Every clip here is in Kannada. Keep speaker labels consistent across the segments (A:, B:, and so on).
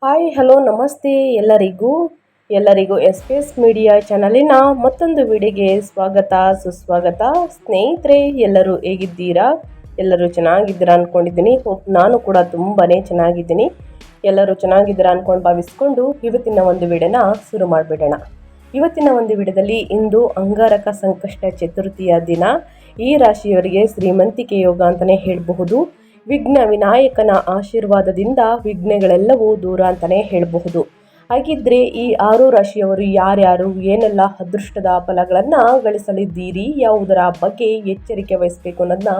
A: ಹಾಯ್ ಹಲೋ ನಮಸ್ತೆ ಎಲ್ಲರಿಗೂ ಎಸ್ ಮೀಡಿಯಾ ಚಾನಲಿನ ಮತ್ತೊಂದು ವಿಡಿಯೋಗೆ ಸ್ವಾಗತ ಸುಸ್ವಾಗತ. ಸ್ನೇಹಿತರೆ, ಎಲ್ಲರೂ ಹೇಗಿದ್ದೀರಾ? ಎಲ್ಲರೂ ಚೆನ್ನಾಗಿದ್ದೀರಾ ಅಂದ್ಕೊಂಡಿದ್ದೀನಿ. ನಾನು ಕೂಡ ತುಂಬಾ ಚೆನ್ನಾಗಿದ್ದೀನಿ. ಎಲ್ಲರೂ ಚೆನ್ನಾಗಿದ್ದೀರಾ ಅಂದ್ಕೊಂಡು ಭಾವಿಸ್ಕೊಂಡು ಇವತ್ತಿನ ಒಂದು ವಿಡಿಯೋನ ಶುರು ಮಾಡಿಬಿಡೋಣ. ಇವತ್ತಿನ ಒಂದು ವಿಡಿಯೋದಲ್ಲಿ ಇಂದು ಅಂಗಾರಕ ಸಂಕಷ್ಟ ಚತುರ್ಥಿಯ ದಿನ. ಈ ರಾಶಿಯವರಿಗೆ ಶ್ರೀಮಂತಿಕೆ ಯೋಗ ಅಂತಲೇ ಹೇಳಬಹುದು. ವಿಘ್ನ ವಿನಾಯಕನ ಆಶೀರ್ವಾದದಿಂದ ವಿಘ್ನಗಳೆಲ್ಲವೂ ದೂರ ಅಂತಲೇ ಹೇಳಬಹುದು. ಹಾಗಿದ್ರೆ ಈ 6 ರಾಶಿಯವರು ಯಾರ್ಯಾರು ಏನೆಲ್ಲ ಅದೃಷ್ಟದ ಫಲಗಳನ್ನು ಗಳಿಸಲಿದ್ದೀರಿ, ಯಾವುದರ ಬಗ್ಗೆ ಎಚ್ಚರಿಕೆ ವಹಿಸಬೇಕು ಅನ್ನೋದನ್ನ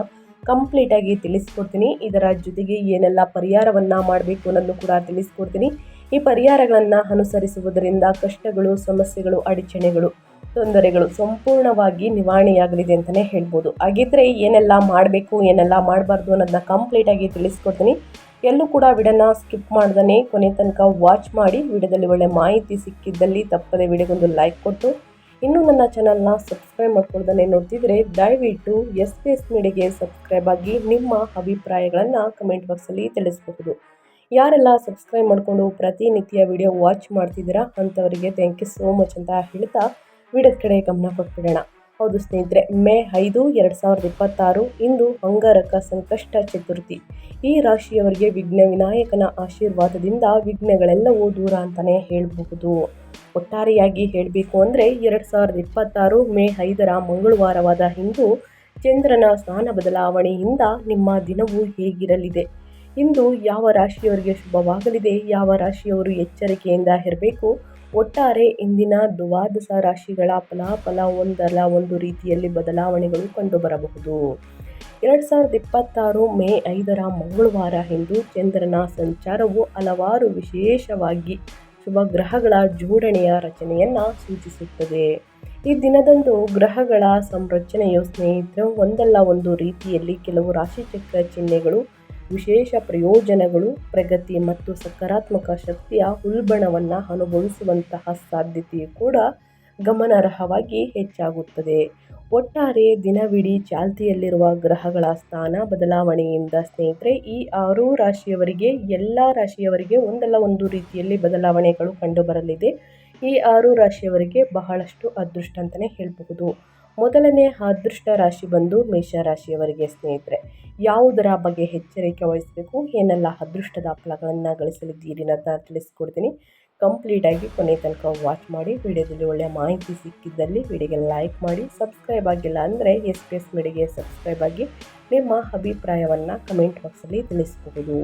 A: ಕಂಪ್ಲೀಟಾಗಿ ತಿಳಿಸ್ಕೊಡ್ತೀನಿ. ಇದರ ಜೊತೆಗೆ ಏನೆಲ್ಲ ಪರಿಹಾರವನ್ನು ಮಾಡಬೇಕು ಅನ್ನೋದನ್ನು ಕೂಡ ತಿಳಿಸ್ಕೊಡ್ತೀನಿ. ಈ ಪರಿಹಾರಗಳನ್ನು ಅನುಸರಿಸುವುದರಿಂದ ಕಷ್ಟಗಳು, ಸಮಸ್ಯೆಗಳು, ಅಡಚಣೆಗಳು, ತೊಂದರೆಗಳು ಸಂಪೂರ್ಣವಾಗಿ ನಿವಾರಣೆಯಾಗಲಿದೆ ಅಂತಲೇ ಹೇಳ್ಬೋದು. ಹಾಗಿದ್ರೆ ಏನೆಲ್ಲ ಮಾಡಬೇಕು, ಏನೆಲ್ಲ ಮಾಡಬಾರ್ದು ಅನ್ನೋದನ್ನ ಕಂಪ್ಲೀಟಾಗಿ ತಿಳಿಸ್ಕೊಡ್ತೀನಿ. ಎಲ್ಲೂ ಕೂಡ ವಿಡಿಯೋನ ಸ್ಕಿಪ್ ಮಾಡ್ದೇ ಕೊನೆ ತನಕ ವಾಚ್ ಮಾಡಿ. ವಿಡಿಯೋದಲ್ಲಿ ಒಳ್ಳೆ ಮಾಹಿತಿ ಸಿಕ್ಕಿದ್ದಲ್ಲಿ ತಪ್ಪದೆ ವಿಡಿಯೋಗೊಂದು ಲೈಕ್ ಕೊಟ್ಟು, ಇನ್ನೂ ನನ್ನ ಚಾನಲ್ನ ಸಬ್ಸ್ಕ್ರೈಬ್ ಮಾಡ್ಕೊಳ್ದೇ ನೋಡ್ತಿದ್ರೆ ದಯವಿಟ್ಟು ಎಸ್ ಮೀಡಿಯಾಗೆ ಸಬ್ಸ್ಕ್ರೈಬ್ ಆಗಿ ನಿಮ್ಮ ಅಭಿಪ್ರಾಯಗಳನ್ನು ಕಮೆಂಟ್ ಬಾಕ್ಸಲ್ಲಿ ತಿಳಿಸಬಹುದು. ಯಾರೆಲ್ಲ ಸಬ್ಸ್ಕ್ರೈಬ್ ಮಾಡಿಕೊಂಡು ಪ್ರತಿನಿತ್ಯ ವಿಡಿಯೋ ವಾಚ್ ಮಾಡ್ತಿದ್ದೀರಾ ಅಂಥವರಿಗೆ ಥ್ಯಾಂಕ್ ಯು ಸೋ ಮಚ್ ಅಂತ ಹೇಳ್ತಾ ವಿಡಿಯೋದ ಕಡೆ ಗಮನ ಕೊಟ್ಬಿಡೋಣ. ಹೌದು ಸ್ನೇಹಿತರೆ, ಮೇ 5, 2026 ಇಂದು ಅಂಗಾರಕ ಸಂಕಷ್ಟ ಚತುರ್ಥಿ. ಈ ರಾಶಿಯವರಿಗೆ ವಿಘ್ನ ವಿನಾಯಕನ ಆಶೀರ್ವಾದದಿಂದ ವಿಘ್ನಗಳೆಲ್ಲವೂ ದೂರ ಅಂತಲೇ ಹೇಳಬಹುದು. ಒಟ್ಟಾರೆಯಾಗಿ ಹೇಳಬೇಕು ಅಂದರೆ 2026 ಮೇ 5 ಮಂಗಳವಾರವಾದ ಇಂದು ಚಂದ್ರನ ಸ್ಥಾನ ಬದಲಾವಣೆಯಿಂದ ನಿಮ್ಮ ದಿನವೂ ಹೇಗಿರಲಿದೆ, ಇಂದು ಯಾವ ರಾಶಿಯವರಿಗೆ ಶುಭವಾಗಲಿದೆ, ಯಾವ ರಾಶಿಯವರು ಎಚ್ಚರಿಕೆಯಿಂದ ಇರಬೇಕು, ಒಟ್ಟಾರೆ ಇಂದಿನ ದ್ವಾದಶ ರಾಶಿಗಳ ಫಲಾಫಲ ಒಂದಲ್ಲ ಒಂದು ರೀತಿಯಲ್ಲಿ ಬದಲಾವಣೆಗಳು ಕಂಡುಬರಬಹುದು. 2026 ಮೇ 5 ಮಂಗಳವಾರ ಎಂದು ಚಂದ್ರನ ಸಂಚಾರವು ಹಲವಾರು ವಿಶೇಷವಾಗಿ ಶುಭ ಗ್ರಹಗಳ ಜೋಡಣೆಯ ರಚನೆಯನ್ನು ಸೂಚಿಸುತ್ತದೆ. ಈ ದಿನದಂದು ಗ್ರಹಗಳ ಸಂರಚನೆಯು ಸ್ನೇಹಿತರು ಒಂದಲ್ಲ ಒಂದು ರೀತಿಯಲ್ಲಿ ಕೆಲವು ರಾಶಿಚಕ್ರ ಚಿಹ್ನೆಗಳು, ವಿಶೇಷ ಪ್ರಯೋಜನಗಳು, ಪ್ರಗತಿ ಮತ್ತು ಸಕಾರಾತ್ಮಕ ಶಕ್ತಿಯ ಉಲ್ಬಣವನ್ನು ಅನುಭವಿಸುವಂತಹ ಸಾಧ್ಯತೆಯು ಕೂಡ ಗಮನಾರ್ಹವಾಗಿ ಹೆಚ್ಚಾಗುತ್ತದೆ. ಒಟ್ಟಾರೆ ದಿನವಿಡೀ ಚಾಲ್ತಿಯಲ್ಲಿರುವ ಗ್ರಹಗಳ ಸ್ಥಾನ ಬದಲಾವಣೆಯಿಂದ ಸ್ನೇಹಿತರೆ ಈ 6 ರಾಶಿಯವರಿಗೆ, ಎಲ್ಲ ರಾಶಿಯವರಿಗೆ ಒಂದಲ್ಲ ಒಂದು ರೀತಿಯಲ್ಲಿ ಬದಲಾವಣೆಗಳು ಕಂಡುಬರಲಿದೆ. ಈ 6 ರಾಶಿಯವರಿಗೆ ಬಹಳಷ್ಟು ಅದೃಷ್ಟ ಅಂತಲೇ ಹೇಳಬಹುದು. ಮೊದಲನೇ ಅದೃಷ್ಟ ರಾಶಿ ಬಂದು ಮೇಷರಾಶಿಯವರಿಗೆ. ಸ್ನೇಹಿತರೆ, ಯಾವುದರ ಬಗ್ಗೆ ಎಚ್ಚರಿಕೆ ವಹಿಸಬೇಕು, ಏನೆಲ್ಲ ಅದೃಷ್ಟದ ಫಲಗಳನ್ನು ಗಳಿಸಲಿದ್ದೀರಿ ಅಂತ ತಿಳಿಸ್ಕೊಡ್ತೀನಿ. ಕಂಪ್ಲೀಟಾಗಿ ಕೊನೆ ತನಕ ವಾಚ್ ಮಾಡಿ. ವಿಡಿಯೋದಲ್ಲಿ ಒಳ್ಳೆಯ ಮಾಹಿತಿ ಸಿಕ್ಕಿದ್ದಲ್ಲಿ ವಿಡಿಯೋಗೆ ಲೈಕ್ ಮಾಡಿ. ಸಬ್ಸ್ಕ್ರೈಬ್ ಆಗಿಲ್ಲ ಅಂದರೆ ಎಸ್ ಮೀಡಿಯಾಗೆ ಸಬ್ಸ್ಕ್ರೈಬ್ ಆಗಿ ನಿಮ್ಮ ಅಭಿಪ್ರಾಯವನ್ನು ಕಮೆಂಟ್ ಬಾಕ್ಸಲ್ಲಿ ತಿಳಿಸಬಹುದು.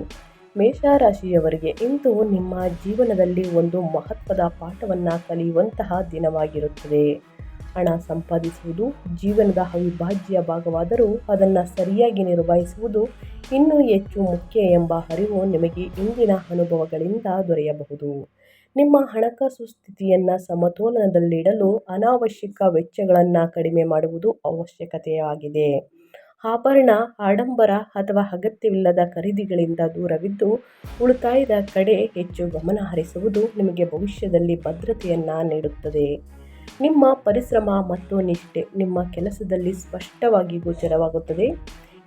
A: ಮೇಷರಾಶಿಯವರಿಗೆ ಇಂದು ನಿಮ್ಮ ಜೀವನದಲ್ಲಿ ಒಂದು ಮಹತ್ವದ ಪಾಠವನ್ನು ಕಲಿಯುವಂತಹ ದಿನವಾಗಿರುತ್ತದೆ. ಹಣ ಸಂಪಾದಿಸುವುದು ಜೀವನದ ಅವಿಭಾಜ್ಯ ಭಾಗವಾದರೂ ಅದನ್ನು ಸರಿಯಾಗಿ ನಿರ್ವಹಿಸುವುದು ಇನ್ನೂ ಹೆಚ್ಚು ಮುಖ್ಯ ಎಂಬ ಅರಿವು ನಿಮಗೆ ಇಂದಿನ ಅನುಭವಗಳಿಂದ ದೊರೆಯಬಹುದು. ನಿಮ್ಮ ಹಣಕಾಸು ಸ್ಥಿತಿಯನ್ನು ಸಮತೋಲನದಲ್ಲಿಡಲು ಅನಾವಶ್ಯಕ ವೆಚ್ಚಗಳನ್ನು ಕಡಿಮೆ ಮಾಡುವುದು ಅವಶ್ಯಕತೆಯಾಗಿದೆ. ಆಭರಣ, ಆಡಂಬರ ಅಥವಾ ಅಗತ್ಯವಿಲ್ಲದ ಖರೀದಿಗಳಿಂದ ದೂರವಿದ್ದು ಉಳಿತಾಯದ ಕಡೆ ಹೆಚ್ಚು ಗಮನ ಹರಿಸುವುದು ನಿಮಗೆ ಭವಿಷ್ಯದಲ್ಲಿ ಭದ್ರತೆಯನ್ನು ನೀಡುತ್ತದೆ. ನಿಮ್ಮ ಪರಿಶ್ರಮ ಮತ್ತು ನಿಷ್ಠೆ ನಿಮ್ಮ ಕೆಲಸದಲ್ಲಿ ಸ್ಪಷ್ಟವಾಗಿ ಗೋಚರವಾಗುತ್ತದೆ.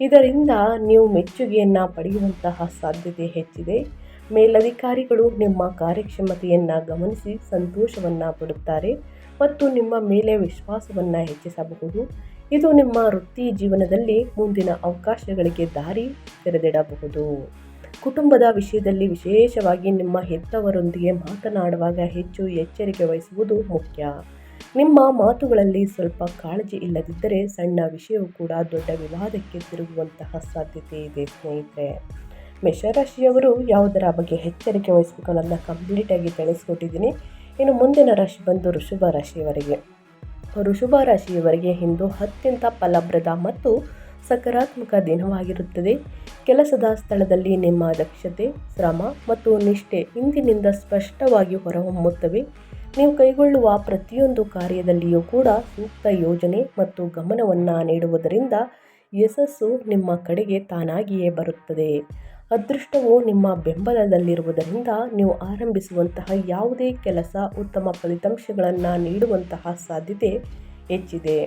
A: ಇದರಿಂದ ನೀವು ಮೆಚ್ಚುಗೆಯನ್ನು ಪಡೆಯುವಂತಹ ಸಾಧ್ಯತೆ ಹೆಚ್ಚಿದೆ. ಮೇಲಧಿಕಾರಿಗಳು ನಿಮ್ಮ ಕಾರ್ಯಕ್ಷಮತೆಯನ್ನು ಗಮನಿಸಿ ಸಂತೋಷವನ್ನು ಪಡುತ್ತಾರೆ ಮತ್ತು ನಿಮ್ಮ ಮೇಲೆ ವಿಶ್ವಾಸವನ್ನು ಹೆಚ್ಚಿಸಬಹುದು. ಇದು ನಿಮ್ಮ ವೃತ್ತಿ ಜೀವನದಲ್ಲಿ ಮುಂದಿನ ಅವಕಾಶಗಳಿಗೆ ದಾರಿ ತೆರೆದಿಡಬಹುದು. ಕುಟುಂಬದ ವಿಷಯದಲ್ಲಿ ವಿಶೇಷವಾಗಿ ನಿಮ್ಮ ಹೆತ್ತವರೊಂದಿಗೆ ಮಾತನಾಡುವಾಗ ಹೆಚ್ಚು ಎಚ್ಚರಿಕೆ ವಹಿಸುವುದು ಮುಖ್ಯ. ನಿಮ್ಮ ಮಾತುಗಳಲ್ಲಿ ಸ್ವಲ್ಪ ಕಾಳಜಿ ಇಲ್ಲದಿದ್ದರೆ ಸಣ್ಣ ವಿಷಯವೂ ಕೂಡ ದೊಡ್ಡ ವಿವಾದಕ್ಕೆ ತಿರುಗುವಂತಹ ಸಾಧ್ಯತೆ ಇದೆ. ಸ್ನೇಹಿತರೆ, ಮೇಷರಾಶಿಯವರು ಯಾವುದರ ಬಗ್ಗೆ ಎಚ್ಚರಿಕೆ ವಹಿಸಬೇಕು ಅನ್ನೋದನ್ನ ಕಂಪ್ಲೀಟಾಗಿ ತಿಳಿಸ್ಕೊಟ್ಟಿದ್ದೀನಿ. ಇನ್ನು ಮುಂದಿನ ರಾಶಿ ಬಂದು ವೃಷಭ ರಾಶಿಯವರಿಗೆ. ವೃಷಭ ರಾಶಿಯವರಿಗೆ ಇಂದು ಅತ್ಯಂತ ಫಲಪ್ರದ ಮತ್ತು ಸಕಾರಾತ್ಮಕ ದಿನವಾಗಿರುತ್ತದೆ. ಕೆಲಸದ ಸ್ಥಳದಲ್ಲಿ ನಿಮ್ಮ ದಕ್ಷತೆ, ಶ್ರಮ ಮತ್ತು ನಿಷ್ಠೆ ಇಂದಿನಿಂದ ಸ್ಪಷ್ಟವಾಗಿ ಹೊರಹೊಮ್ಮುತ್ತವೆ. ನೀವು ಕೈಗೊಳ್ಳುವ ಪ್ರತಿಯೊಂದು ಕಾರ್ಯದಲ್ಲಿಯೂ ಕೂಡ ಸೂಕ್ತ ಯೋಜನೆ ಮತ್ತು ಗಮನವನ್ನು ನೀಡುವುದರಿಂದ ಯಶಸ್ಸು ನಿಮ್ಮ ಕಡೆಗೆ ತಾನಾಗಿಯೇ ಬರುತ್ತದೆ. ಅದೃಷ್ಟವು ನಿಮ್ಮ ಬೆಂಬಲದಲ್ಲಿರುವುದರಿಂದ ನೀವು ಆರಂಭಿಸುವಂತಹ ಯಾವುದೇ ಕೆಲಸ ಉತ್ತಮ ಫಲಿತಾಂಶಗಳನ್ನು ನೀಡುವಂತಹ ಸಾಧ್ಯತೆ ಹೆಚ್ಚಿದೆ.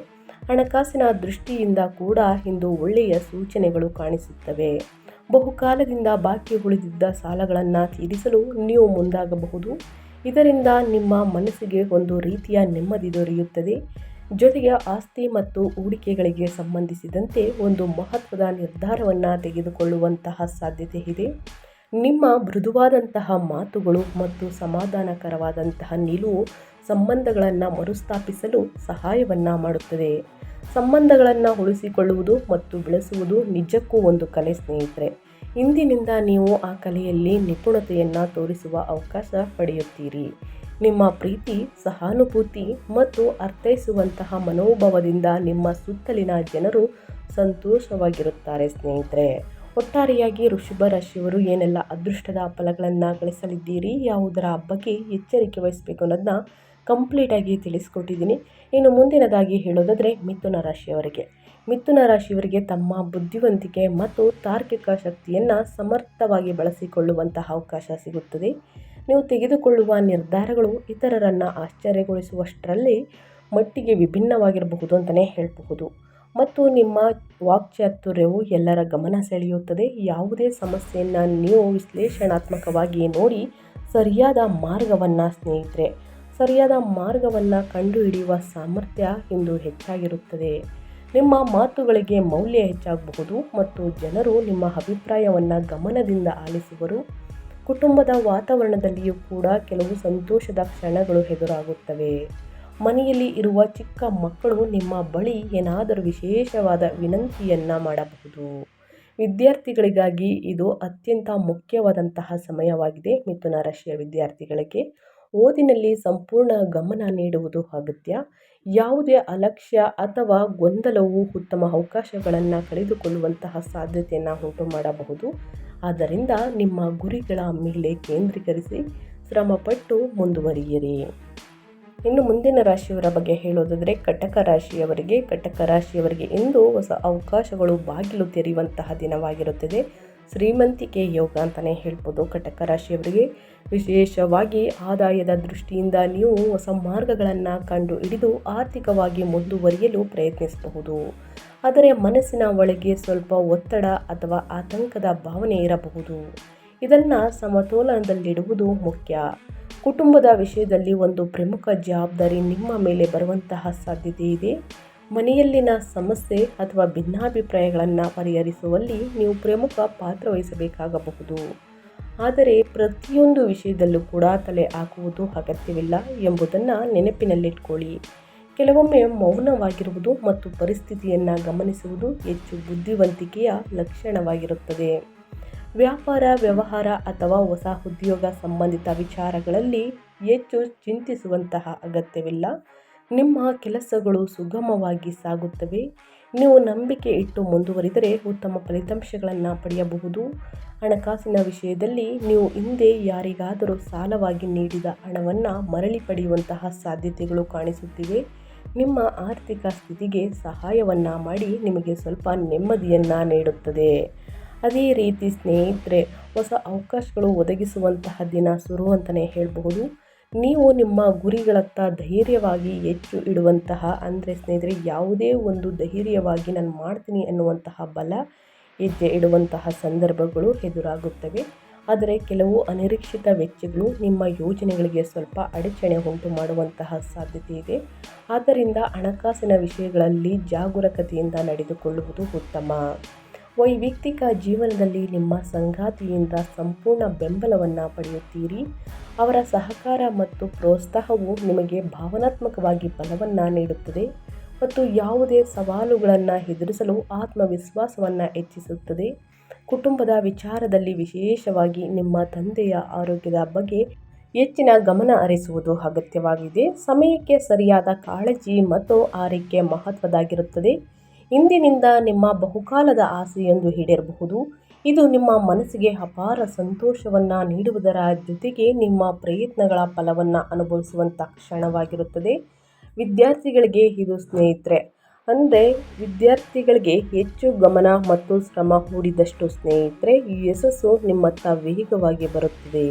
A: ಹಣಕಾಸಿನ ದೃಷ್ಟಿಯಿಂದ ಕೂಡ ಇಂದು ಒಳ್ಳೆಯ ಸೂಚನೆಗಳು ಕಾಣಿಸುತ್ತವೆ. ಬಹುಕಾಲದಿಂದ ಬಾಕಿ ಉಳಿದಿದ್ದ ಸಾಲಗಳನ್ನು ತೀರಿಸಲು ನೀವು ಮುಂದಾಗಬಹುದು. ಇದರಿಂದ ನಿಮ್ಮ ಮನಸ್ಸಿಗೆ ಒಂದು ರೀತಿಯ ನೆಮ್ಮದಿ ದೊರೆಯುತ್ತದೆ. ಜೊತೆಗೆ ಆಸ್ತಿ ಮತ್ತು ಹೂಡಿಕೆಗಳಿಗೆ ಸಂಬಂಧಿಸಿದಂತೆ ಒಂದು ಮಹತ್ವದ ನಿರ್ಧಾರವನ್ನು ತೆಗೆದುಕೊಳ್ಳುವಂತಹ ಸಾಧ್ಯತೆ ಇದೆ. ನಿಮ್ಮ ಮೃದುವಾದಂತಹ ಮಾತುಗಳು ಮತ್ತು ಸಮಾಧಾನಕರವಾದಂತಹ ನಿಲುವು ಸಂಬಂಧಗಳನ್ನು ಮರುಸ್ಥಾಪಿಸಲು ಸಹಾಯವನ್ನು ಮಾಡುತ್ತದೆ. ಸಂಬಂಧಗಳನ್ನು ಉಳಿಸಿಕೊಳ್ಳುವುದು ಮತ್ತು ಬೆಳೆಸುವುದು ನಿಜಕ್ಕೂ ಒಂದು ಕಲೆ ಸ್ನೇಹಿತರೆ. ಇಂದಿನಿಂದ ನೀವು ಆ ಕಲೆಯಲ್ಲಿ ನಿಪುಣತೆಯನ್ನು ತೋರಿಸುವ ಅವಕಾಶ ಪಡೆಯುತ್ತೀರಿ. ನಿಮ್ಮ ಪ್ರೀತಿ, ಸಹಾನುಭೂತಿ ಮತ್ತು ಅರ್ಥೈಸುವಂತಹ ಮನೋಭಾವದಿಂದ ನಿಮ್ಮ ಸುತ್ತಲಿನ ಜನರು ಸಂತೋಷವಾಗಿರುತ್ತಾರೆ ಸ್ನೇಹಿತರೆ. ಒಟ್ಟಾರೆಯಾಗಿ ವೃಷಭ ರಾಶಿಯವರು ಏನೆಲ್ಲ ಅದೃಷ್ಟದ ಫಲಗಳನ್ನು ಗಳಿಸಲಿದ್ದೀರಿ, ಯಾವುದರ ಬಗ್ಗೆ ಎಚ್ಚರಿಕೆ ವಹಿಸಬೇಕು ಅನ್ನೋದನ್ನ ಕಂಪ್ಲೀಟಾಗಿ ತಿಳಿಸ್ಕೊಟ್ಟಿದ್ದೀನಿ. ಇನ್ನು ಮುಂದಿನದಾಗಿ ಹೇಳೋದಾದರೆ ಮಿಥುನ ರಾಶಿಯವರಿಗೆ ತಮ್ಮ ಬುದ್ಧಿವಂತಿಕೆ ಮತ್ತು ತಾರ್ಕಿಕ ಶಕ್ತಿಯನ್ನು ಸಮರ್ಥವಾಗಿ ಬಳಸಿಕೊಳ್ಳುವಂತಹ ಅವಕಾಶ ಸಿಗುತ್ತದೆ. ನೀವು ತೆಗೆದುಕೊಳ್ಳುವ ನಿರ್ಧಾರಗಳು ಇತರರನ್ನು ಆಶ್ಚರ್ಯಗೊಳಿಸುವಷ್ಟರಲ್ಲಿ ಮಟ್ಟಿಗೆ ವಿಭಿನ್ನವಾಗಿರಬಹುದು ಅಂತಲೇ ಹೇಳಬಹುದು. ಮತ್ತು ನಿಮ್ಮ ವಾಕ್ಚಾತುರ್ಯವು ಎಲ್ಲರ ಗಮನ ಸೆಳೆಯುತ್ತದೆ. ಯಾವುದೇ ಸಮಸ್ಯೆಯನ್ನು ನೀವು ವಿಶ್ಲೇಷಣಾತ್ಮಕವಾಗಿ ನೋಡಿ ಸರಿಯಾದ ಮಾರ್ಗವನ್ನು ಕಂಡುಹಿಡಿಯುವ ಸಾಮರ್ಥ್ಯ ಇಂದು ಹೆಚ್ಚಾಗಿರುತ್ತದೆ. ನಿಮ್ಮ ಮಾತುಗಳಿಗೆ ಮೌಲ್ಯ ಹೆಚ್ಚಾಗಬಹುದು ಮತ್ತು ಜನರು ನಿಮ್ಮ ಅಭಿಪ್ರಾಯವನ್ನು ಗಮನದಿಂದ ಆಲಿಸುವರು. ಕುಟುಂಬದ ವಾತಾವರಣದಲ್ಲಿಯೂ ಕೂಡ ಕೆಲವು ಸಂತೋಷದ ಕ್ಷಣಗಳು ಎದುರಾಗುತ್ತವೆ. ಮನೆಯಲ್ಲಿ ಇರುವ ಚಿಕ್ಕ ಮಕ್ಕಳು ನಿಮ್ಮ ಬಳಿ ಏನಾದರೂ ವಿಶೇಷವಾದ ವಿನಂತಿಯನ್ನು ಮಾಡಬಹುದು. ವಿದ್ಯಾರ್ಥಿಗಳಿಗಾಗಿ ಇದು ಅತ್ಯಂತ ಮುಖ್ಯವಾದಂತಹ ಸಮಯವಾಗಿದೆ. ಮಿಥುನ ರಾಶಿಯ ವಿದ್ಯಾರ್ಥಿಗಳಿಗೆ ಓದಿನಲ್ಲಿ ಸಂಪೂರ್ಣ ಗಮನ ನೀಡುವುದು ಅಗತ್ಯ. ಯಾವುದೇ ಅಲಕ್ಷ್ಯ ಅಥವಾ ಗೊಂದಲವು ಉತ್ತಮ ಅವಕಾಶಗಳನ್ನು ಕಳೆದುಕೊಳ್ಳುವಂತಹ ಸಾಧ್ಯತೆಯನ್ನು ಉಂಟು ಮಾಡಬಹುದು. ಆದ್ದರಿಂದ ನಿಮ್ಮ ಗುರಿಗಳ ಮೇಲೆ ಕೇಂದ್ರೀಕರಿಸಿ ಶ್ರಮಪಟ್ಟು ಮುಂದುವರಿಯಿರಿ. ಇನ್ನು ಮುಂದಿನ ರಾಶಿಯವರ ಬಗ್ಗೆ ಹೇಳೋದಾದರೆ ಕಟಕ ರಾಶಿಯವರಿಗೆ ಇಂದು ಹೊಸ ಅವಕಾಶಗಳು ಬಾಗಿಲು ತೆರೆಯುವಂತಹ ದಿನವಾಗಿರುತ್ತದೆ. ಶ್ರೀಮಂತಿಕೆ ಯೋಗ ಅಂತಲೇ ಹೇಳ್ಬೋದು. ಕಟಕ ರಾಶಿಯವರಿಗೆ ವಿಶೇಷವಾಗಿ ಆದಾಯದ ದೃಷ್ಟಿಯಿಂದ ನೀವು ಹೊಸ ಮಾರ್ಗಗಳನ್ನು ಕಂಡು ಹಿಡಿದು ಆರ್ಥಿಕವಾಗಿ ಮುಂದುವರಿಯಲು ಪ್ರಯತ್ನಿಸಬಹುದು. ಆದರೆ ಮನಸ್ಸಿನ ಒಳಗೆ ಸ್ವಲ್ಪ ಒತ್ತಡ ಅಥವಾ ಆತಂಕದ ಭಾವನೆ ಇರಬಹುದು. ಇದನ್ನು ಸಮತೋಲನದಲ್ಲಿಡುವುದು ಮುಖ್ಯ. ಕುಟುಂಬದ ವಿಷಯದಲ್ಲಿ ಒಂದು ಪ್ರಮುಖ ಜವಾಬ್ದಾರಿ ನಿಮ್ಮ ಮೇಲೆ ಬರುವಂತಹ ಸಾಧ್ಯತೆ ಇದೆ. ಮನೆಯಲ್ಲಿನ ಸಮಸ್ಯೆ ಅಥವಾ ಭಿನ್ನಾಭಿಪ್ರಾಯಗಳನ್ನು ಪರಿಹರಿಸುವಲ್ಲಿ ನೀವು ಪ್ರಮುಖ ಪಾತ್ರ ವಹಿಸಬೇಕಾಗಬಹುದು. ಆದರೆ ಪ್ರತಿಯೊಂದು ವಿಷಯದಲ್ಲೂ ಕೂಡ ತಲೆ ಹಾಕುವುದು ಅಗತ್ಯವಿಲ್ಲ ಎಂಬುದನ್ನು ನೆನಪಿನಲ್ಲಿಟ್ಕೊಳ್ಳಿ. ಕೆಲವೊಮ್ಮೆ ಮೌನವಾಗಿರುವುದು ಮತ್ತು ಪರಿಸ್ಥಿತಿಯನ್ನು ಗಮನಿಸುವುದು ಹೆಚ್ಚು ಬುದ್ಧಿವಂತಿಕೆಯ ಲಕ್ಷಣವಾಗಿರುತ್ತದೆ. ವ್ಯಾಪಾರ, ವ್ಯವಹಾರ ಅಥವಾ ಹೊಸ ಉದ್ಯೋಗ ಸಂಬಂಧಿತ ವಿಚಾರಗಳಲ್ಲಿ ಹೆಚ್ಚು ಚಿಂತಿಸುವಂತಹ ಅಗತ್ಯವಿಲ್ಲ. ನಿಮ್ಮ ಕೆಲಸಗಳು ಸುಗಮವಾಗಿ ಸಾಗುತ್ತವೆ. ನೀವು ನಂಬಿಕೆ ಇಟ್ಟು ಮುಂದುವರಿದರೆ ಉತ್ತಮ ಫಲಿತಾಂಶಗಳನ್ನು ಪಡೆಯಬಹುದು. ಹಣಕಾಸಿನ ವಿಷಯದಲ್ಲಿ ನೀವು ಹಿಂದೆ ಯಾರಿಗಾದರೂ ಸಾಲವಾಗಿ ನೀಡಿದ ಹಣವನ್ನು ಮರಳಿ ಪಡೆಯುವಂತಹ ಸಾಧ್ಯತೆಗಳು ಕಾಣಿಸುತ್ತಿವೆ. ನಿಮ್ಮ ಆರ್ಥಿಕ ಸ್ಥಿತಿಗೆ ಸಹಾಯವನ್ನು ಮಾಡಿ ನಿಮಗೆ ಸ್ವಲ್ಪ ನೆಮ್ಮದಿಯನ್ನು ನೀಡುತ್ತದೆ. ಅದೇ ರೀತಿ ಸ್ನೇಹಿತರೆ, ಹೊಸ ಅವಕಾಶಗಳು ಒದಗಿಸುವಂತಹ ದಿನ ಶುರು ಅಂತಲೇ ಹೇಳಬಹುದು. ನೀವು ನಿಮ್ಮ ಗುರಿಗಳತ್ತ ಧೈರ್ಯವಾಗಿ ಹೆಚ್ಚು ಇಡುವಂತಹ ಸ್ನೇಹಿತರೆ, ಯಾವುದೇ ಒಂದು ಧೈರ್ಯವಾಗಿ ನಾನು ಮಾಡ್ತೀನಿ ಅನ್ನುವಂತಹ ಬಲ ಹೆಜ್ಜೆ ಇಡುವಂತಹ ಸಂದರ್ಭಗಳು ಎದುರಾಗುತ್ತವೆ. ಆದರೆ ಕೆಲವು ಅನಿರೀಕ್ಷಿತ ವೆಚ್ಚಗಳು ನಿಮ್ಮ ಯೋಜನೆಗಳಿಗೆ ಸ್ವಲ್ಪ ಅಡಚಣೆ ಉಂಟು ಮಾಡುವಂತಹ ಸಾಧ್ಯತೆ ಇದೆ. ಆದ್ದರಿಂದ ಹಣಕಾಸಿನ ವಿಷಯಗಳಲ್ಲಿ ಜಾಗರೂಕತೆಯಿಂದ ನಡೆದುಕೊಳ್ಳುವುದು ಉತ್ತಮ. ವೈಯಕ್ತಿಕ ಜೀವನದಲ್ಲಿ ನಿಮ್ಮ ಸಂಗಾತಿಯಿಂದ ಸಂಪೂರ್ಣ ಬೆಂಬಲವನ್ನು ಪಡೆಯುತ್ತೀರಿ. ಅವರ ಸಹಕಾರ ಮತ್ತು ಪ್ರೋತ್ಸಾಹವು ನಿಮಗೆ ಭಾವನಾತ್ಮಕವಾಗಿ ಬಲವನ್ನು ನೀಡುತ್ತದೆ ಮತ್ತು ಯಾವುದೇ ಸವಾಲುಗಳನ್ನು ಎದುರಿಸಲು ಆತ್ಮವಿಶ್ವಾಸವನ್ನು ಹೆಚ್ಚಿಸುತ್ತದೆ. ಕುಟುಂಬದ ವಿಚಾರದಲ್ಲಿ ವಿಶೇಷವಾಗಿ ನಿಮ್ಮ ತಂದೆಯ ಆರೋಗ್ಯದ ಬಗ್ಗೆ ಹೆಚ್ಚಿನ ಗಮನ ಹರಿಸುವುದು ಅಗತ್ಯವಾಗಿದೆ. ಸಮಯಕ್ಕೆ ಸರಿಯಾದ ಕಾಳಜಿ ಮತ್ತು ಆರೈಕೆ ಮಹತ್ವದ್ದಾಗಿರುತ್ತದೆ. ಇಂದಿನಿಂದ ನಿಮ್ಮ ಬಹುಕಾಲದ ಆಸೆಯೊಂದು ಈಡೇರಬಹುದು. ಇದು ನಿಮ್ಮ ಮನಸ್ಸಿಗೆ ಅಪಾರ ಸಂತೋಷವನ್ನು ನೀಡುವುದರ ಜೊತೆಗೆ ನಿಮ್ಮ ಪ್ರಯತ್ನಗಳ ಫಲವನ್ನು ಅನುಭವಿಸುವಂಥ ಕ್ಷಣವಾಗಿರುತ್ತದೆ. ವಿದ್ಯಾರ್ಥಿಗಳಿಗೆ ಇದು ಸ್ನೇಹಿತರೆ ವಿದ್ಯಾರ್ಥಿಗಳಿಗೆ ಹೆಚ್ಚು ಗಮನ ಮತ್ತು ಶ್ರಮ ಹೂಡಿದಷ್ಟು ಸ್ನೇಹಿತರೆ ಯಶಸ್ಸು ನಿಮ್ಮತ್ತ ವೇಗವಾಗಿ ಬರುತ್ತದೆ.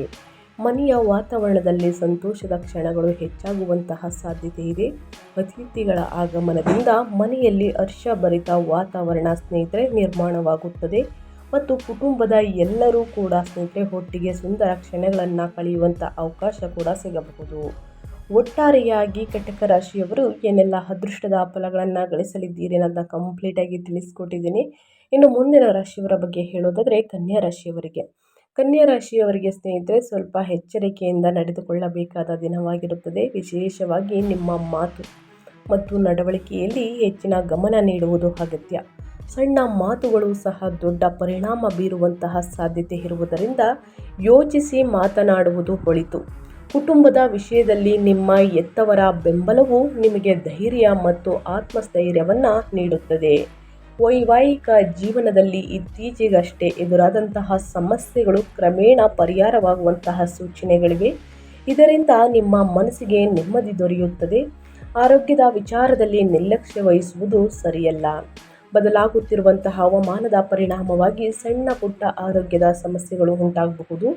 A: ಮನೆಯ ವಾತಾವರಣದಲ್ಲಿ ಸಂತೋಷದ ಕ್ಷಣಗಳು ಹೆಚ್ಚಾಗುವಂತಹ ಸಾಧ್ಯತೆ ಇದೆ. ಅತಿಥಿಗಳ ಆಗಮನದಿಂದ ಮನೆಯಲ್ಲಿ ಹರ್ಷಭರಿತ ವಾತಾವರಣ ಸ್ನೇಹಿತರೆ ನಿರ್ಮಾಣವಾಗುತ್ತದೆ ಮತ್ತು ಕುಟುಂಬದ ಎಲ್ಲರೂ ಕೂಡ ಸ್ನೇಹಿತರೆ ಒಟ್ಟಿಗೆ ಸುಂದರ ಕ್ಷಣಗಳನ್ನು ಕಳೆಯುವಂಥ ಅವಕಾಶ ಕೂಡ ಸಿಗಬಹುದು. ಒಟ್ಟಾರೆಯಾಗಿ ಕಟಕ ರಾಶಿಯವರು ಏನೆಲ್ಲ ಅದೃಷ್ಟದ ಫಲಗಳನ್ನು ಗಳಿಸಲಿದ್ದೀರಿ ಅನ್ನೋದನ್ನ ಕಂಪ್ಲೀಟಾಗಿ ತಿಳಿಸ್ಕೊಟ್ಟಿದ್ದೀನಿ. ಇನ್ನು ಮುಂದಿನ ರಾಶಿಯವರ ಬಗ್ಗೆ ಹೇಳೋದಾದರೆ ಕನ್ಯಾ ರಾಶಿಯವರಿಗೆ. ಕನ್ಯಾ ರಾಶಿಯವರಿಗೆ ಸ್ನೇಹಿತರೆ ಸ್ವಲ್ಪ ಎಚ್ಚರಿಕೆಯಿಂದ ನಡೆದುಕೊಳ್ಳಬೇಕಾದ ದಿನವಾಗಿರುತ್ತದೆ. ವಿಶೇಷವಾಗಿ ನಿಮ್ಮ ಮಾತು ಮತ್ತು ನಡವಳಿಕೆಯಲ್ಲಿ ಹೆಚ್ಚಿನ ಗಮನ ನೀಡುವುದು ಅಗತ್ಯ. ಸಣ್ಣ ಮಾತುಗಳು ಸಹ ದೊಡ್ಡ ಪರಿಣಾಮ ಬೀರುವಂತಹ ಸಾಧ್ಯತೆ ಇರುವುದರಿಂದ ಯೋಚಿಸಿ ಮಾತನಾಡುವುದು ಒಳಿತು. ಕುಟುಂಬದ ವಿಷಯದಲ್ಲಿ ನಿಮ್ಮ ಹೆತ್ತವರ ಬೆಂಬಲವು ನಿಮಗೆ ಧೈರ್ಯ ಮತ್ತು ಆತ್ಮಸ್ಥೈರ್ಯವನ್ನು ನೀಡುತ್ತದೆ. ವೈವಾಹಿಕ ಜೀವನದಲ್ಲಿ ಇತ್ತೀಚೆಗಷ್ಟೇ ಎದುರಾದಂತಹ ಸಮಸ್ಯೆಗಳು ಕ್ರಮೇಣ ಪರಿಹಾರವಾಗುವಂತಹ ಸೂಚನೆಗಳಿವೆ. ಇದರಿಂದ ನಿಮ್ಮ ಮನಸ್ಸಿಗೆ ನೆಮ್ಮದಿ ದೊರೆಯುತ್ತದೆ. ಆರೋಗ್ಯದ ವಿಚಾರದಲ್ಲಿ ನಿರ್ಲಕ್ಷ್ಯ ವಹಿಸುವುದು ಸರಿಯಲ್ಲ. ಬದಲಾಗುತ್ತಿರುವಂತಹ ಹವಾಮಾನದ ಪರಿಣಾಮವಾಗಿ ಸಣ್ಣ ಪುಟ್ಟ ಆರೋಗ್ಯದ ಸಮಸ್ಯೆಗಳು ಉಂಟಾಗಬಹುದು.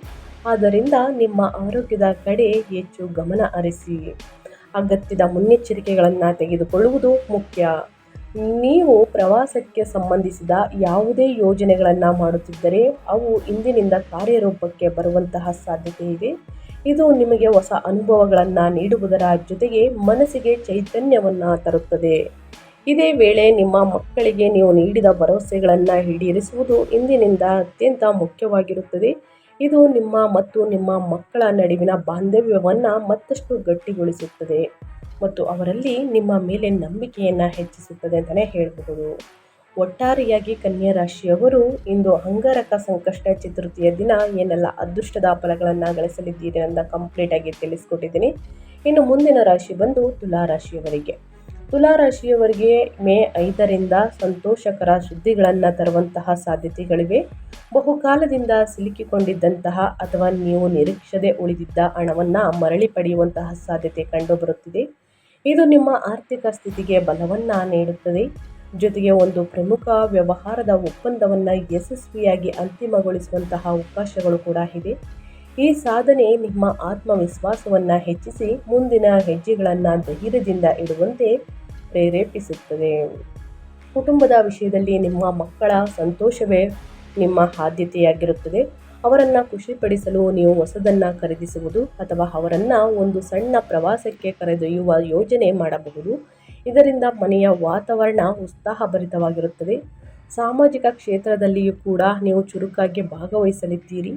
A: ಆದ್ದರಿಂದ ನಿಮ್ಮ ಆರೋಗ್ಯದ ಕಡೆ ಹೆಚ್ಚು ಗಮನ ಹರಿಸಿ. ಅಗತ್ಯದ ಮುನ್ನೆಚ್ಚರಿಕೆಗಳನ್ನು ತೆಗೆದುಕೊಳ್ಳುವುದು ಮುಖ್ಯ. ನೀವು ಪ್ರವಾಸಕ್ಕೆ ಸಂಬಂಧಿಸಿದ ಯಾವುದೇ ಯೋಜನೆಗಳನ್ನು ಮಾಡುತ್ತಿದ್ದರೆ ಅವು ಇಂದಿನಿಂದ ಕಾರ್ಯರೂಪಕ್ಕೆ ಬರುವಂತಹ ಸಾಧ್ಯತೆ ಇದೆ. ಇದು ನಿಮಗೆ ಹೊಸ ಅನುಭವಗಳನ್ನು ನೀಡುವುದರ ಜೊತೆಗೆ ಮನಸ್ಸಿಗೆ ಚೈತನ್ಯವನ್ನು ತರುತ್ತದೆ. ಇದೇ ವೇಳೆ ನಿಮ್ಮ ಮಕ್ಕಳಿಗೆ ನೀವು ನೀಡಿದ ಭರವಸೆಗಳನ್ನು ಈಡೇರಿಸುವುದು ಇಂದಿನಿಂದ ಅತ್ಯಂತ ಮುಖ್ಯವಾಗಿರುತ್ತದೆ. ಇದು ನಿಮ್ಮ ಮತ್ತು ನಿಮ್ಮ ಮಕ್ಕಳ ನಡುವಿನ ಬಾಂಧವ್ಯವನ್ನು ಮತ್ತಷ್ಟು ಗಟ್ಟಿಗೊಳಿಸುತ್ತದೆ ಮತ್ತು ಅವರಲ್ಲಿ ನಿಮ್ಮ ಮೇಲೆ ನಂಬಿಕೆಯನ್ನು ಹೆಚ್ಚಿಸುತ್ತದೆ ಅಂತಲೇ ಹೇಳಬಹುದು. ಒಟ್ಟಾರೆಯಾಗಿ ಕನ್ಯಾ ರಾಶಿಯವರು ಇಂದು ಅಂಗಾರಕ ಸಂಕಷ್ಟ ಚತುರ್ಥಿಯ ದಿನ ಏನೆಲ್ಲ ಅದೃಷ್ಟದ ಫಲಗಳನ್ನು ಗಳಿಸಲಿದ್ದೀರಿ ಅಂತ ಕಂಪ್ಲೀಟಾಗಿ ತಿಳಿಸ್ಕೊಟ್ಟಿದ್ದೀನಿ. ಇನ್ನು ಮುಂದಿನ ರಾಶಿ ಬಂದು ತುಲಾ ರಾಶಿಯವರಿಗೆ. ತುಲಾ ರಾಶಿಯವರಿಗೆ ಮೇ 5ರಿಂದ ಸಂತೋಷಕರ ಸುದ್ದಿಗಳನ್ನು ತರುವಂತಹ ಸಾಧ್ಯತೆಗಳಿವೆ. ಬಹುಕಾಲದಿಂದ ಸಿಲುಕಿಕೊಂಡಿದ್ದಂತಹ ಅಥವಾ ನೀವು ನಿರೀಕ್ಷದೆ ಉಳಿದಿದ್ದ ಹಣವನ್ನು ಮರಳಿ ಪಡೆಯುವಂತಹ ಸಾಧ್ಯತೆ ಕಂಡುಬರುತ್ತಿದೆ. ಇದು ನಿಮ್ಮ ಆರ್ಥಿಕ ಸ್ಥಿತಿಗೆ ಬಲವನ್ನು ನೀಡುತ್ತದೆ. ಜೊತೆಗೆ ಒಂದು ಪ್ರಮುಖ ವ್ಯವಹಾರದ ಒಪ್ಪಂದವನ್ನು ಯಶಸ್ವಿಯಾಗಿ ಅಂತಿಮಗೊಳಿಸುವಂತಹ ಅವಕಾಶಗಳು ಕೂಡ ಇದೆ. ಈ ಸಾಧನೆ ನಿಮ್ಮ ಆತ್ಮವಿಶ್ವಾಸವನ್ನು ಹೆಚ್ಚಿಸಿ ಮುಂದಿನ ಹೆಜ್ಜೆಗಳನ್ನು ಧೈರ್ಯದಿಂದ ಇಡುವಂತೆ ಪ್ರೇರೇಪಿಸುತ್ತದೆ. ಕುಟುಂಬದ ವಿಷಯದಲ್ಲಿ ನಿಮ್ಮ ಮಕ್ಕಳ ಸಂತೋಷವೇ ನಿಮ್ಮ ಆದ್ಯತೆಯಾಗಿರುತ್ತದೆ. ಅವರನ್ನು ಖುಷಿಪಡಿಸಲು ನೀವು ಹೊಸದನ್ನು ಖರೀದಿಸುವುದು ಅಥವಾ ಅವರನ್ನು ಒಂದು ಸಣ್ಣ ಪ್ರವಾಸಕ್ಕೆ ಕರೆದೊಯ್ಯುವ ಯೋಜನೆ ಮಾಡಬಹುದು. ಇದರಿಂದ ಮನೆಯ ವಾತಾವರಣ ಉತ್ಸಾಹಭರಿತವಾಗಿರುತ್ತದೆ. ಸಾಮಾಜಿಕ ಕ್ಷೇತ್ರದಲ್ಲಿಯೂ ಕೂಡ ನೀವು ಚುರುಕಾಗಿ ಭಾಗವಹಿಸಲಿದ್ದೀರಿ.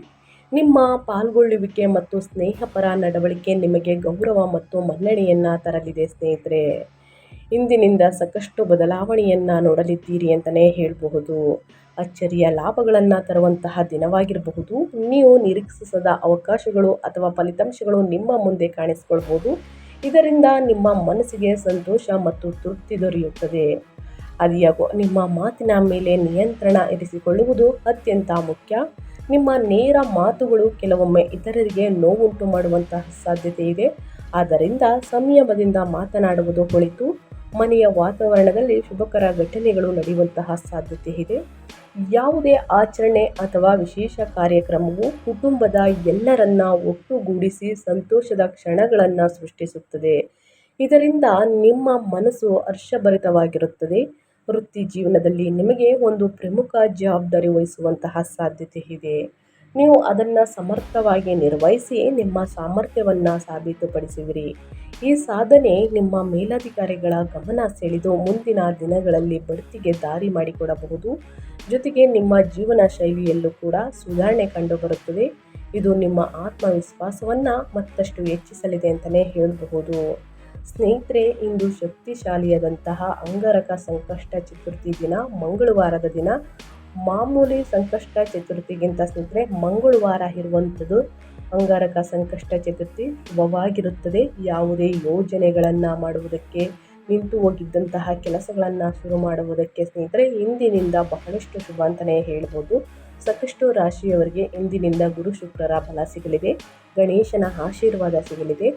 A: ನಿಮ್ಮ ಪಾಲ್ಗೊಳ್ಳುವಿಕೆ ಮತ್ತು ಸ್ನೇಹಪರ ನಡವಳಿಕೆ ನಿಮಗೆ ಗೌರವ ಮತ್ತು ಮನ್ನಣೆಯನ್ನು ತರಲಿದೆ. ಸ್ನೇಹಿತರೆ, ಇಂದಿನಿಂದ ಸಾಕಷ್ಟು ಬದಲಾವಣೆಯನ್ನು ನೋಡಲಿದ್ದೀರಿ ಅಂತಲೇ ಹೇಳಬಹುದು. ಅಚ್ಚರಿಯ ಲಾಭಗಳನ್ನು ತರುವಂತಹ ದಿನವಾಗಿರಬಹುದು. ನೀವು ನಿರೀಕ್ಷಿಸದ ಅವಕಾಶಗಳು ಅಥವಾ ಫಲಿತಾಂಶಗಳು ನಿಮ್ಮ ಮುಂದೆ ಕಾಣಿಸಿಕೊಳ್ಬೋದು. ಇದರಿಂದ ನಿಮ್ಮ ಮನಸ್ಸಿಗೆ ಸಂತೋಷ ಮತ್ತು ತೃಪ್ತಿ ದೊರೆಯುತ್ತದೆ. ಆದಾಗ್ಯೂ ನಿಮ್ಮ ಮಾತಿನ ಮೇಲೆ ನಿಯಂತ್ರಣ ಇರಿಸಿಕೊಳ್ಳುವುದು ಅತ್ಯಂತ ಮುಖ್ಯ. ನಿಮ್ಮ ನೇರ ಮಾತುಗಳು ಕೆಲವೊಮ್ಮೆ ಇತರರಿಗೆ ನೋವುಂಟು ಮಾಡುವಂತಹ ಸಾಧ್ಯತೆ ಇದೆ. ಆದ್ದರಿಂದ ಸಂಯಮದಿಂದ ಮಾತನಾಡುವುದು ಒಳಿತು. ಮನೆಯ ವಾತಾವರಣದಲ್ಲಿ ಶುಭಕರ ಘಟನೆಗಳು ನಡೆಯುವಂತಹ ಸಾಧ್ಯತೆ ಇದೆ. ಯಾವುದೇ ಆಚರಣೆ ಅಥವಾ ವಿಶೇಷ ಕಾರ್ಯಕ್ರಮವು ಕುಟುಂಬದ ಎಲ್ಲರನ್ನ ಒಟ್ಟುಗೂಡಿಸಿ ಸಂತೋಷದ ಕ್ಷಣಗಳನ್ನು ಸೃಷ್ಟಿಸುತ್ತದೆ. ಇದರಿಂದ ನಿಮ್ಮ ಮನಸ್ಸು ಹರ್ಷಭರಿತವಾಗಿರುತ್ತದೆ. ವೃತ್ತಿ ಜೀವನದಲ್ಲಿ ನಿಮಗೆ ಒಂದು ಪ್ರಮುಖ ಜವಾಬ್ದಾರಿ ವಹಿಸುವಂತಹ ಸಾಧ್ಯತೆ ಇದೆ. ನೀವು ಅದನ್ನು ಸಮರ್ಥವಾಗಿ ನಿರ್ವಹಿಸಿ ನಿಮ್ಮ ಸಾಮರ್ಥ್ಯವನ್ನು ಸಾಬೀತುಪಡಿಸುವಿರಿ. ಈ ಸಾಧನೆ ನಿಮ್ಮ ಮೇಲಧಿಕಾರಿಗಳ ಗಮನ ಸೆಳೆದು ಮುಂದಿನ ದಿನಗಳಲ್ಲಿ ಬಡ್ತಿಗೆ ದಾರಿ ಮಾಡಿಕೊಡಬಹುದು. ಜೊತೆಗೆ ನಿಮ್ಮ ಜೀವನ ಶೈಲಿಯಲ್ಲೂ ಕೂಡ ಸುಧಾರಣೆ ಕಂಡುಬರುತ್ತದೆ. ಇದು ನಿಮ್ಮ ಆತ್ಮವಿಶ್ವಾಸವನ್ನು ಮತ್ತಷ್ಟು ಹೆಚ್ಚಿಸಲಿದೆ ಅಂತಲೇ ಹೇಳಬಹುದು. ಸ್ನೇಹಿತರೆ, ಇಂದು ಶಕ್ತಿಶಾಲಿಯಾದಂತಹ ಅಂಗಾರಕ ಸಂಕಷ್ಟ ಚತುರ್ಥಿ ದಿನ, ಮಂಗಳವಾರದ ದಿನ. ಮಾಮೂಲಿ ಸಂಕಷ್ಟ ಚತುರ್ಥಿಗಿಂತ ಸ್ನೇಹಿತರೆ ಮಂಗಳವಾರ ಇರುವಂಥದ್ದು ಅಂಗಾರಕ ಸಂಕಷ್ಟ ಚತುರ್ಥಿ ಶುಭವಾಗಿರುತ್ತದೆ. ಯಾವುದೇ ಯೋಜನೆಗಳನ್ನು ಮಾಡುವುದಕ್ಕೆ, ನಿಂತು ಹೋಗಿದ್ದಂತಹ ಕೆಲಸಗಳನ್ನು ಶುರು ಮಾಡುವುದಕ್ಕೆ ಸ್ನೇಹಿತರೆ ಇಂದಿನಿಂದ ಬಹಳಷ್ಟು ಶುಭ ಅಂತಲೇ ಹೇಳ್ಬೋದು. ಸಾಕಷ್ಟು ರಾಶಿಯವರಿಗೆ ಇಂದಿನಿಂದ ಗುರು ಶುಕ್ರರ ಬಲ ಸಿಗಲಿದೆ. ಗಣೇಶನ ಆಶೀರ್ವಾದ ಸಿಗಲಿದೆ.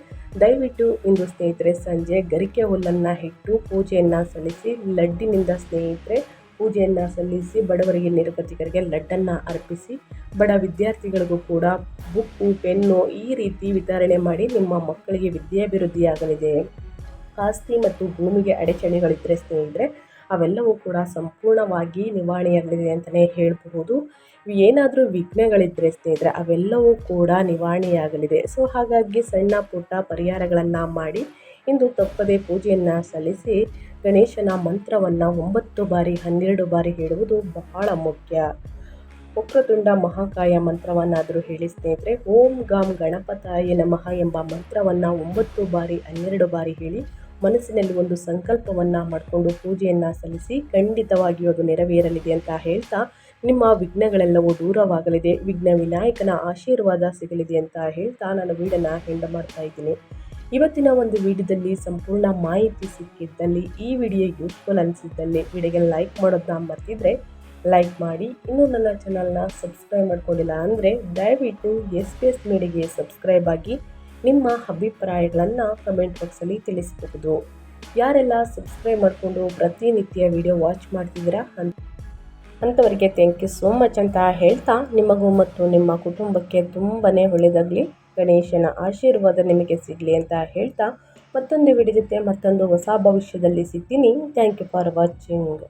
A: ದಯವಿಟ್ಟು ಇಂದು ಸ್ನೇಹಿತರೆ ಸಂಜೆ ಗರಿಕೆ ಹುಲ್ಲನ್ನು ಇಟ್ಟು ಪೂಜೆಯನ್ನು ಸಲ್ಲಿಸಿ, ಲಡ್ಡಿನಿಂದ ಸ್ನೇಹಿತರೆ ಪೂಜೆಯನ್ನು ಸಲ್ಲಿಸಿ, ಬಡವರಿಗೆ ನಿರುಪತಿಕರಿಗೆ ಲಡ್ಡನ್ನು ಅರ್ಪಿಸಿ, ಬಡ ವಿದ್ಯಾರ್ಥಿಗಳಿಗೂ ಕೂಡ ಬುಕ್ಕು, ಪೆನ್ನು ಈ ರೀತಿ ವಿತರಣೆ ಮಾಡಿ ನಿಮ್ಮ ಮಕ್ಕಳಿಗೆ ವಿದ್ಯಾಭಿವೃದ್ಧಿಯಾಗಲಿದೆ. ಆಸ್ತಿ ಮತ್ತು ಭೂಮಿಗೆ ಅಡಚಣೆಗಳಿದ್ದರೆ ಸ್ನೇಹಿತರೆ ಅವೆಲ್ಲವೂ ಕೂಡ ಸಂಪೂರ್ಣವಾಗಿ ನಿವಾರಣೆಯಾಗಲಿದೆ ಅಂತಲೇ ಹೇಳಬಹುದು. ಏನಾದರೂ ವಿಘ್ನಗಳಿದ್ದರೆ ಸ್ನೇಹಿತರೆ ಅವೆಲ್ಲವೂ ಕೂಡ ನಿವಾರಣೆಯಾಗಲಿದೆ. ಸೊ ಹಾಗಾಗಿ ಸಣ್ಣ ಪುಟ್ಟ ಪರಿಹಾರಗಳನ್ನು ಮಾಡಿ ಇಂದು ತಪ್ಪದೇ ಪೂಜೆಯನ್ನು ಸಲ್ಲಿಸಿ ಗಣೇಶನ ಮಂತ್ರವನ್ನು 9 ಬಾರಿ 12 ಬಾರಿ ಹೇಳುವುದು ಬಹಳ ಮುಖ್ಯ. ವಕ್ರತುಂಡ ಮಹಾಕಾಯ ಮಂತ್ರವನ್ನಾದರೂ ಹೇಳಿ ಸ್ನೇಹಿತರೆ. ಓಂ ಗಾಂ ಗಣಪತಾಯ ನಮಃ ಎಂಬ ಮಂತ್ರವನ್ನು 9 ಬಾರಿ 12 ಬಾರಿ ಹೇಳಿ ಮನಸ್ಸಿನಲ್ಲಿ ಒಂದು ಸಂಕಲ್ಪವನ್ನು ಮಾಡಿಕೊಂಡು ಪೂಜೆಯನ್ನು ಸಲ್ಲಿಸಿ ಖಂಡಿತವಾಗಿಯೂ ಅದು ನೆರವೇರಲಿದೆ ಅಂತ ಹೇಳ್ತಾ ನಿಮ್ಮ ವಿಘ್ನಗಳೆಲ್ಲವೂ ದೂರವಾಗಲಿದೆ, ವಿಘ್ನ ವಿನಾಯಕನ ಆಶೀರ್ವಾದ ಸಿಗಲಿದೆ ಅಂತ ಹೇಳ್ತಾ ನಾನು ವಿಡಿಯೋನ ಎಂಡ್ ಮಾಡ್ತಾ ಇದ್ದೀನಿ. ಇವತ್ತಿನ ಒಂದು ವಿಡಿಯೋದಲ್ಲಿ ಸಂಪೂರ್ಣ ಮಾಹಿತಿ ಸಿಕ್ಕಿದ್ದಲ್ಲಿ, ಈ ವಿಡಿಯೋ ಯೂಸ್ಫುಲ್ ಅನಿಸಿದ್ದಲ್ಲಿ ವಿಡಿಯೋಗೆ ಲೈಕ್ ಮಾಡೋದನ್ನ ಮರ್ತಿದ್ರೆ ಲೈಕ್ ಮಾಡಿ. ಇನ್ನೂ ನನ್ನ ಚಾನಲ್ನ ಸಬ್ಸ್ಕ್ರೈಬ್ ಮಾಡ್ಕೊಂಡಿಲ್ಲ ಅಂದರೆ ದಯವಿಟ್ಟು SPS ಮೀಡಿಯಾಗೆ ಸಬ್ಸ್ಕ್ರೈಬ್ ಆಗಿ ನಿಮ್ಮ ಅಭಿಪ್ರಾಯಗಳನ್ನು ಕಮೆಂಟ್ ಬಾಕ್ಸಲ್ಲಿ ತಿಳಿಸಬಹುದು. ಯಾರೆಲ್ಲ ಸಬ್ಸ್ಕ್ರೈಬ್ ಮಾಡಿಕೊಂಡು ಪ್ರತಿನಿತ್ಯ ವಿಡಿಯೋ ವಾಚ್ ಮಾಡ್ತಿದ್ದೀರಾ ಅಂಥವರಿಗೆ ಥ್ಯಾಂಕ್ ಯು ಸೋ ಮಚ್ ಅಂತ ಹೇಳ್ತಾ, ನಿಮಗೂ ಮತ್ತು ನಿಮ್ಮ ಕುಟುಂಬಕ್ಕೆ ತುಂಬಾ ಒಳ್ಳೆಯದಾಗಲಿ, ಗಣೇಶನ ಆಶೀರ್ವಾದ ನಿಮಗೆ ಸಿಗಲಿ ಅಂತ ಹೇಳ್ತಾ ಮತ್ತೊಂದು ವಿಡಿಯೋ ಜೊತೆ ಮತ್ತೊಂದು ಹೊಸ ಭವಿಷ್ಯದಲ್ಲಿ ಸಿಗ್ತೀನಿ. Thank you for watching.